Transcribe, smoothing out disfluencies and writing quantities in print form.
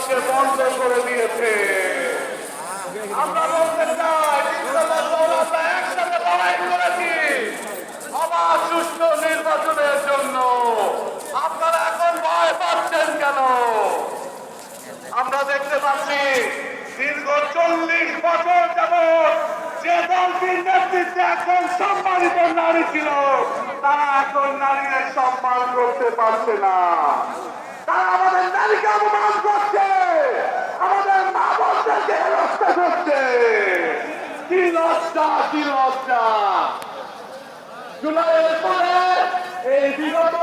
আজকে বন্ধ করে দিয়েছে। আমরা বলতে চাই আমরা একসাথে লড়াই করেছি আবার সুষ্ঠু নির্বাচনের জন্য। আপনারা এখন ভয় পাচ্ছেন কেন? আমরা দেখতে পাচ্ছি দীর্ঘ 40 বছর যাবৎ যে দলটির নেতৃত্বে এখন সম্মানিত নারী ছিল, তারা এখন নারীদের সম্মান করতে পারছে না। তারা আমাদের নারীকে অপমান করছে, আমাদের মা বোনদেরকে হেনস্থা করছে। কি লজ্জা, কি লজ্জা! জুলাইয়ের পরে এই বিগত